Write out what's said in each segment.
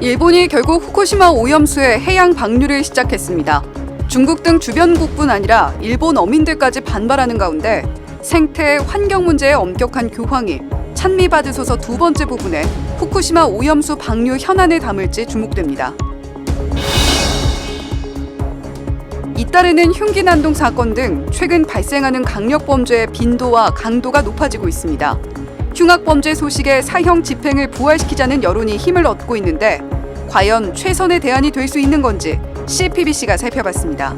일본이 결국 후쿠시마 오염수의 해양 방류를 시작했습니다. 중국 등 주변국뿐 아니라 일본 어민들까지 반발하는 가운데 생태, 환경 문제의 엄격한 교황이 찬미받으소서 두 번째 부분에 후쿠시마 오염수 방류 현안을 담을지 주목됩니다. 잇따르는 흉기 난동 사건 등 최근 발생하는 강력 범죄의 빈도와 강도가 높아지고 있습니다. 흉악 범죄 소식에 사형 집행을 부활시키자는 여론이 힘을 얻고 있는데 과연 최선의 대안이 될 수 있는 건지 CPBC가 살펴봤습니다.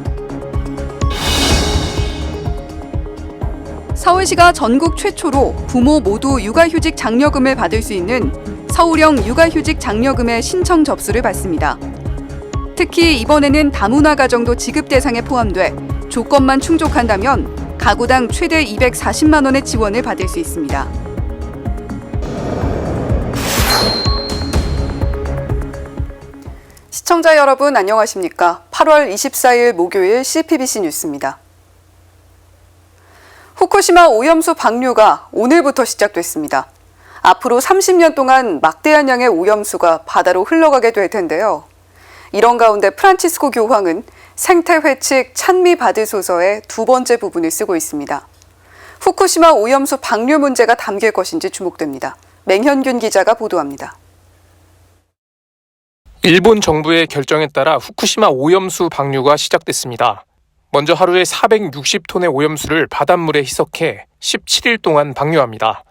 서울시가 전국 최초로 부모 모두 육아휴직 장려금을 받을 수 있는 서울형 육아휴직 장려금의 신청 접수를 받습니다. 특히 이번에는 다문화 가정도 지급 대상에 포함돼 조건만 충족한다면 가구당 최대 240만 원의 지원을 받을 수 있습니다. 시청자 여러분 안녕하십니까? 8월 24일 목요일 CPBC 뉴스입니다. 후쿠시마 오염수 방류가 오늘부터 시작됐습니다. 앞으로 30년 동안 막대한 양의 오염수가 바다로 흘러가게 될 텐데요. 이런 가운데 프란치스코 교황은 생태회칙 찬미받으소서의 두 번째 부분을 쓰고 있습니다. 후쿠시마 오염수 방류 문제가 담길 것인지 주목됩니다. 맹현균 기자가 보도합니다. 일본 정부의 결정에 따라 후쿠시마 오염수 방류가 시작됐습니다. 먼저 하루에 460톤의 오염수를 바닷물에 희석해 17일 동안 방류합니다.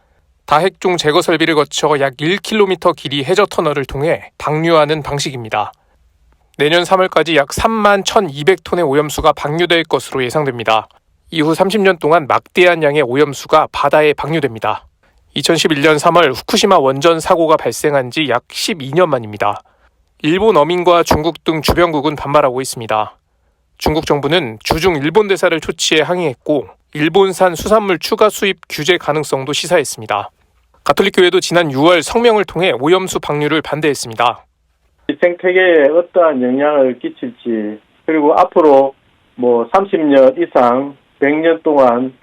다핵종 제거 설비를 거쳐 약 1km 길이 해저 터널을 통해 방류하는 방식입니다. 내년 3월까지 약 3만 1,200톤의 오염수가 방류될 것으로 예상됩니다. 이후 30년 동안 막대한 양의 오염수가 바다에 방류됩니다. 2011년 3월 후쿠시마 원전 사고가 발생한 지 약 12년 만입니다. 일본 어민과 중국 등 주변국은 반발하고 있습니다. 중국 정부는 주중 일본 대사를 초치해 항의했고 일본산 수산물 추가 수입 규제 가능성도 시사했습니다. 가톨릭교회도 지난 6월 성명을 통해 오염수 방류를 반대했습니다. 생태계에 어떠한 영향을 끼칠지, 그리고 앞으로 30년 이상 100년 동안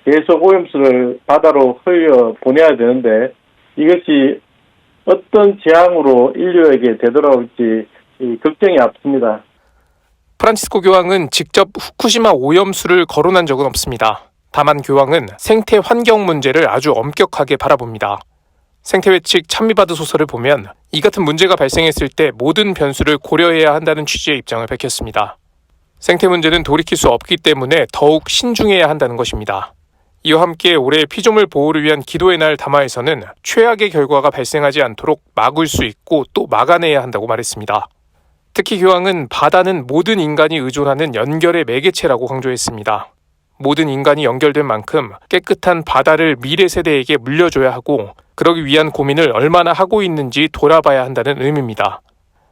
계속 오염수를 바다로 흘려 보내야 되는데 이것이 어떤 재앙으로 인류에게 되돌아올지 걱정이 앞섭니다. 프란치스코 교황은 직접 후쿠시마 오염수를 거론한 적은 없습니다. 다만 교황은 생태 환경 문제를 아주 엄격하게 바라봅니다. 생태회칙 찬미받으소서를 보면 이 같은 문제가 발생했을 때 모든 변수를 고려해야 한다는 취지의 입장을 밝혔습니다. 생태 문제는 돌이킬 수 없기 때문에 더욱 신중해야 한다는 것입니다. 이와 함께 올해 피조물 보호를 위한 기도의 날 담화에서는 최악의 결과가 발생하지 않도록 막을 수 있고 또 막아내야 한다고 말했습니다. 특히 교황은 바다는 모든 인간이 의존하는 연결의 매개체라고 강조했습니다. 모든 인간이 연결된 만큼 깨끗한 바다를 미래 세대에게 물려줘야 하고 그러기 위한 고민을 얼마나 하고 있는지 돌아봐야 한다는 의미입니다.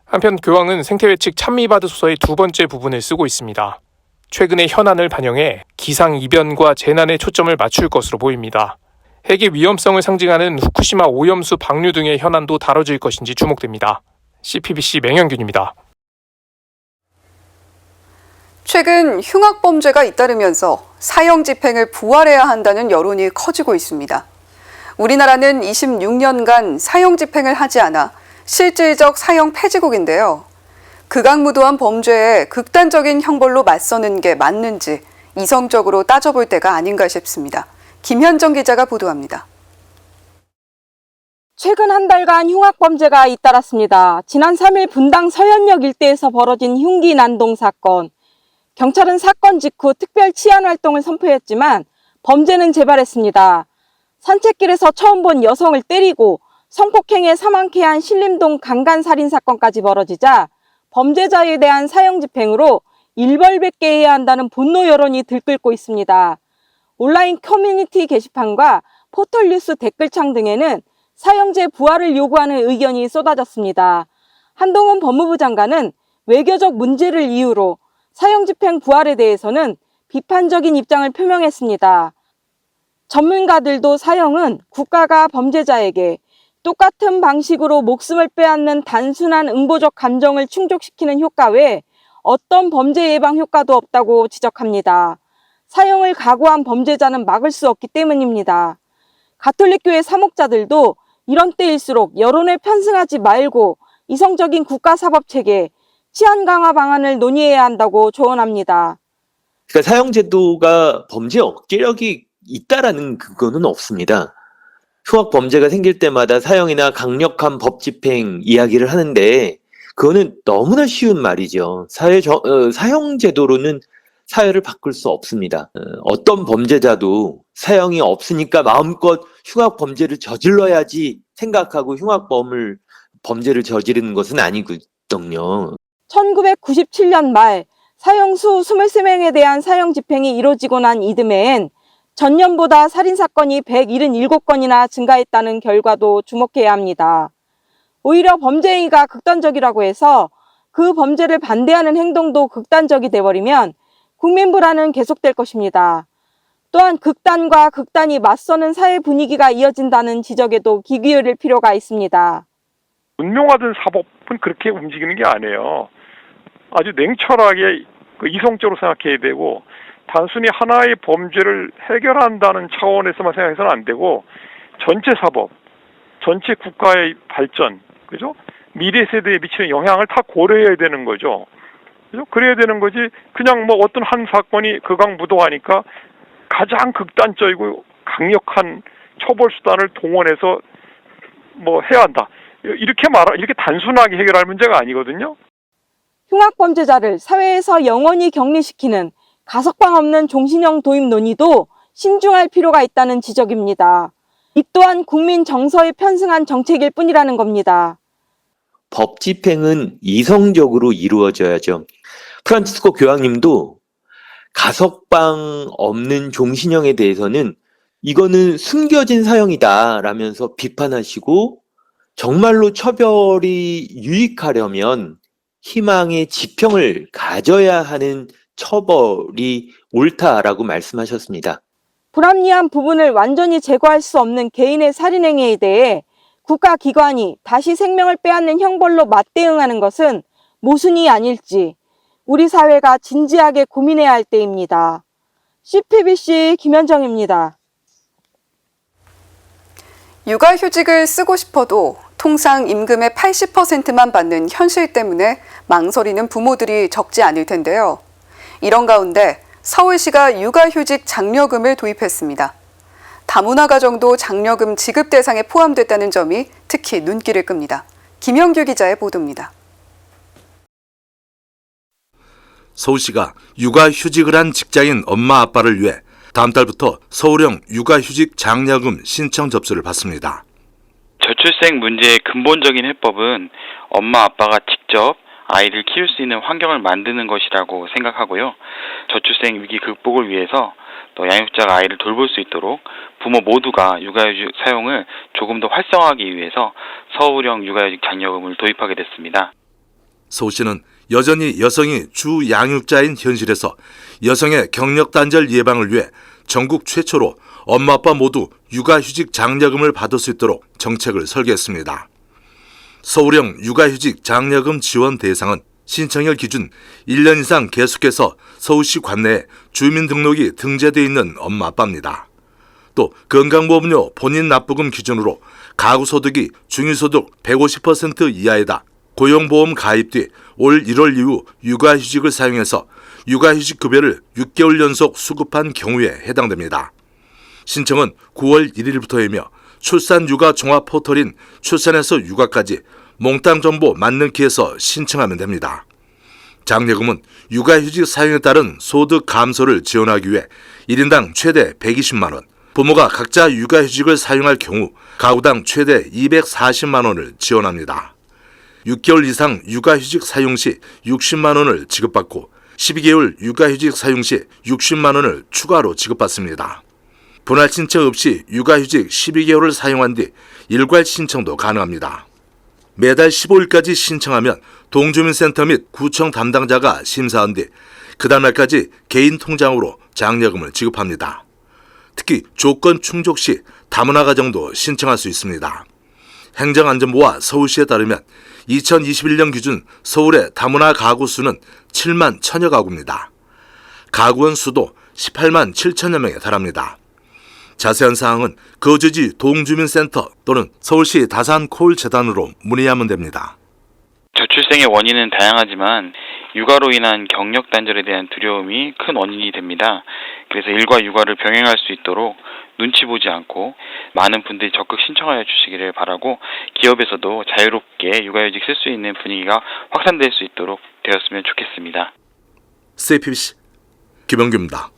한편 교황은 생태회칙 찬미받으소서의 두 번째 부분을 쓰고 있습니다. 최근의 현안을 반영해 기상이변과 재난에 초점을 맞출 것으로 보입니다. 핵의 위험성을 상징하는 후쿠시마 오염수 방류 등의 현안도 다뤄질 것인지 주목됩니다. CPBC 맹현균입니다. 최근 흉악 범죄가 잇따르면서 사형 집행을 부활해야 한다는 여론이 커지고 있습니다. 우리나라는 26년간 사형 집행을 하지 않아 실질적 사형 폐지국인데요. 극악무도한 범죄에 극단적인 형벌로 맞서는 게 맞는지 이성적으로 따져볼 때가 아닌가 싶습니다. 김현정 기자가 보도합니다. 최근 한 달간 흉악 범죄가 잇따랐습니다. 지난 3일 분당 서현역 일대에서 벌어진 흉기 난동 사건. 경찰은 사건 직후 특별 치안 활동을 선포했지만 범죄는 재발했습니다. 산책길에서 처음 본 여성을 때리고 성폭행에 사망케 한 신림동 강간살인 사건까지 벌어지자 범죄자에 대한 사형 집행으로 일벌백계 해야 한다는 분노 여론이 들끓고 있습니다. 온라인 커뮤니티 게시판과 포털뉴스 댓글창 등에는 사형제 부활을 요구하는 의견이 쏟아졌습니다. 한동훈 법무부 장관은 외교적 문제를 이유로 사형 집행 부활에 대해서는 비판적인 입장을 표명했습니다. 전문가들도 사형은 국가가 범죄자에게 똑같은 방식으로 목숨을 빼앗는 단순한 응보적 감정을 충족시키는 효과 외에 어떤 범죄 예방 효과도 없다고 지적합니다. 사형을 각오한 범죄자는 막을 수 없기 때문입니다. 가톨릭교회 사목자들도 이런 때일수록 여론에 편승하지 말고 이성적인 국가사법체계, 치안 강화 방안을 논의해야 한다고 조언합니다. 그러니까 사형제도가 범죄 억제력이 있다라는 그거는 없습니다. 흉악 범죄가 생길 때마다 사형이나 강력한 법 집행 이야기를 하는데 그거는 너무나 쉬운 말이죠. 사형제도로는 사회를 바꿀 수 없습니다. 어떤 범죄자도 사형이 없으니까 마음껏 흉악 범죄를 저질러야지 생각하고 범죄를 저지르는 것은 아니거든요. 1997년 말 사형수 23명에 대한 사형 집행이 이뤄지고 난 이듬해엔 전년보다 살인사건이 177건이나 증가했다는 결과도 주목해야 합니다. 오히려 범죄 행위가 극단적이라고 해서 그 범죄를 반대하는 행동도 극단적이 돼버리면 국민 불안은 계속될 것입니다. 또한 극단과 극단이 맞서는 사회 분위기가 이어진다는 지적에도 귀 기울일 필요가 있습니다. 운명화된 사법은 그렇게 움직이는 게 아니에요. 아주 냉철하게 이성적으로 생각해야 되고 단순히 하나의 범죄를 해결한다는 차원에서만 생각해서는 안 되고 전체 사법, 전체 국가의 발전, 그죠? 미래 세대에 미치는 영향을 다 고려해야 되는 거죠. 그죠? 그래야 되는 거지. 그냥 뭐 어떤 한 사건이 극악무도하니까 가장 극단적이고 강력한 처벌 수단을 동원해서 뭐 해야 한다. 이렇게 단순하게 해결할 문제가 아니거든요. 흉악범죄자를 사회에서 영원히 격리시키는 가석방 없는 종신형 도입 논의도 신중할 필요가 있다는 지적입니다. 이 또한 국민 정서에 편승한 정책일 뿐이라는 겁니다. 법 집행은 이성적으로 이루어져야죠. 프란치스코 교황님도 가석방 없는 종신형에 대해서는 이거는 숨겨진 사형이다 라면서 비판하시고 정말로 처벌이 유익하려면 희망의 지평을 가져야 하는 처벌이 옳다라고 말씀하셨습니다. 불합리한 부분을 완전히 제거할 수 없는 개인의 살인행위에 대해 국가기관이 다시 생명을 빼앗는 형벌로 맞대응하는 것은 모순이 아닐지 우리 사회가 진지하게 고민해야 할 때입니다. CPBC 김현정입니다. 육아휴직을 쓰고 싶어도 통상 임금의 80%만 받는 현실 때문에 망설이는 부모들이 적지 않을 텐데요. 이런 가운데 서울시가 육아휴직 장려금을 도입했습니다. 다문화 가정도 장려금 지급 대상에 포함됐다는 점이 특히 눈길을 끕니다. 김영규 기자의 보도입니다. 서울시가 육아휴직을 한 직장인 엄마 아빠를 위해 다음 달부터 서울형 육아휴직 장려금 신청 접수를 받습니다. 저출생 문제의 근본적인 해법은 엄마 아빠가 직접 아이를 키울 수 있는 환경을 만드는 것이라고 생각하고요. 저출생 위기 극복을 위해서 또 양육자가 아이를 돌볼 수 있도록 부모 모두가 육아휴직 사용을 조금 더 활성화하기 위해서 서울형 육아휴직 장려금을 도입하게 됐습니다. 서울시는 여전히 여성이 주 양육자인 현실에서 여성의 경력 단절 예방을 위해 전국 최초로 엄마 아빠 모두 육아휴직 장려금을 받을 수 있도록 정책을 설계했습니다. 서울형 육아휴직 장려금 지원 대상은 신청일 기준 1년 이상 계속해서 서울시 관내에 주민등록이 등재되어 있는 엄마 아빠입니다. 또 건강보험료 본인 납부금 기준으로 가구소득이 중위소득 150% 이하이다. 고용보험 가입 뒤 올 1월 이후 육아휴직을 사용해서 육아휴직 급여를 6개월 연속 수급한 경우에 해당됩니다. 신청은 9월 1일부터이며 출산육아 종합 포털인 출산에서 육아까지 몽땅 정보 만능키에서 신청하면 됩니다. 장려금은 육아휴직 사용에 따른 소득 감소를 지원하기 위해 1인당 최대 120만 원, 부모가 각자 육아휴직을 사용할 경우 가구당 최대 240만 원을 지원합니다. 6개월 이상 육아휴직 사용 시 60만 원을 지급받고 12개월 육아휴직 사용 시 60만 원을 추가로 지급받습니다. 분할 신청 없이 육아휴직 12개월을 사용한 뒤 일괄 신청도 가능합니다. 매달 15일까지 신청하면 동주민센터 및 구청 담당자가 심사한 뒤 그 다음날까지 개인 통장으로 장려금을 지급합니다. 특히 조건 충족 시 다문화 가정도 신청할 수 있습니다. 행정안전부와 서울시에 따르면 2021년 기준 서울의 다문화 가구 수는 7만 1000여 가구입니다. 가구원 수도 18만 7천여 명에 달합니다. 자세한 사항은 거주지 동주민센터 또는 서울시 다산코울재단으로 문의하면 됩니다. 저출생의 원인은 다양하지만 육아로 인한 경력 단절에 대한 두려움이 큰 원인이 됩니다. 그래서 일과 육아를 병행할 수 있도록 눈치 보지 않고 많은 분들이 적극 신청하여 주시기를 바라고, 기업에서도 자유롭게 육아휴직 쓸 수 있는 분위기가 확산될 수 있도록 되었으면 좋겠습니다. CPBC 김영규입니다.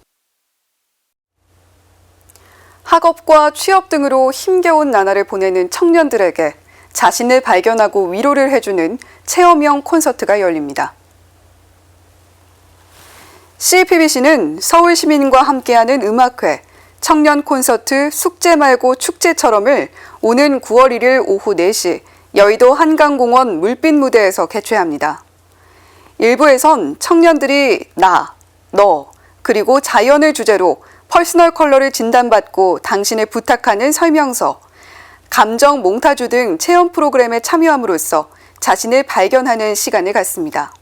학업과 취업 등으로 힘겨운 나날을 보내는 청년들에게 자신을 발견하고 위로를 해주는 체험형 콘서트가 열립니다. CPBC는 서울 시민과 함께하는 음악회, 청년 콘서트 숙제 말고 축제처럼을 오는 9월 1일 오후 4시 여의도 한강공원 물빛 무대에서 개최합니다. 일부에선 청년들이 나, 너, 그리고 자연을 주제로 퍼스널 컬러를 진단받고 당신을 부탁하는 설명서, 감정 몽타주 등 체험 프로그램에 참여함으로써 자신을 발견하는 시간을 갖습니다.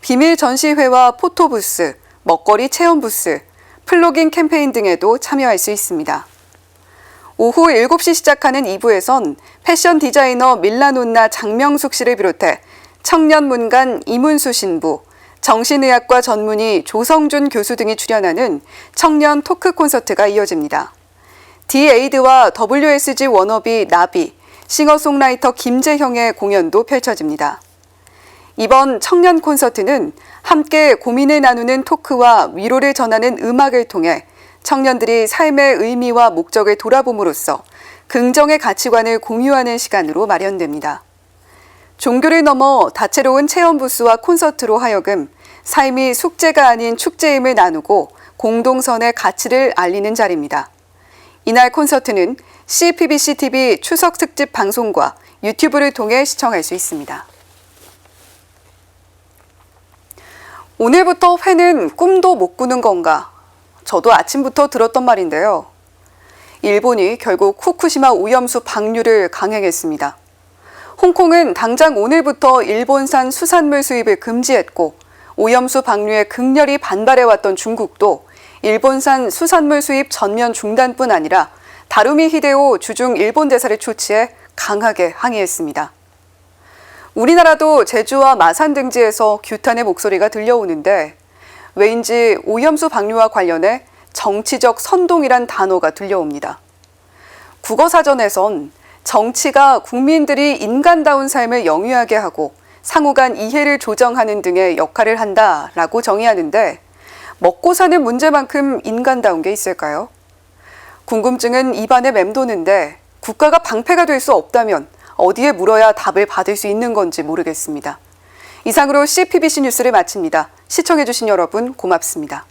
비밀 전시회와 포토부스, 먹거리 체험 부스, 플로깅 캠페인 등에도 참여할 수 있습니다. 오후 7시 시작하는 2부에선 패션 디자이너 밀라논나 장명숙 씨를 비롯해 청년문관 이문수 신부, 정신의학과 전문의 조성준 교수 등이 출연하는 청년 토크 콘서트가 이어집니다. 디에이드와 WSG 워너비 나비, 싱어송라이터 김재형의 공연도 펼쳐집니다. 이번 청년 콘서트는 함께 고민을 나누는 토크와 위로를 전하는 음악을 통해 청년들이 삶의 의미와 목적을 돌아봄으로써 긍정의 가치관을 공유하는 시간으로 마련됩니다. 종교를 넘어 다채로운 체험 부스와 콘서트로 하여금 삶이 숙제가 아닌 축제임을 나누고 공동선의 가치를 알리는 자리입니다. 이날 콘서트는 CPBC TV 추석 특집 방송과 유튜브를 통해 시청할 수 있습니다. 오늘부터 회는 꿈도 못 꾸는 건가? 저도 아침부터 들었던 말인데요. 일본이 결국 후쿠시마 오염수 방류를 강행했습니다. 홍콩은 당장 오늘부터 일본산 수산물 수입을 금지했고, 오염수 방류에 극렬히 반발해왔던 중국도 일본산 수산물 수입 전면 중단뿐 아니라 다루미 히데오 주중 일본 대사를 초치해 강하게 항의했습니다. 우리나라도 제주와 마산 등지에서 규탄의 목소리가 들려오는데 왜인지 오염수 방류와 관련해 정치적 선동이란 단어가 들려옵니다. 국어사전에선 정치가 국민들이 인간다운 삶을 영위하게 하고 상호 간 이해를 조정하는 등의 역할을 한다라고 정의하는데 먹고 사는 문제만큼 인간다운 게 있을까요? 궁금증은 입안에 맴도는데 국가가 방패가 될 수 없다면 어디에 물어야 답을 받을 수 있는 건지 모르겠습니다. 이상으로 CPBC 뉴스를 마칩니다. 시청해주신 여러분 고맙습니다.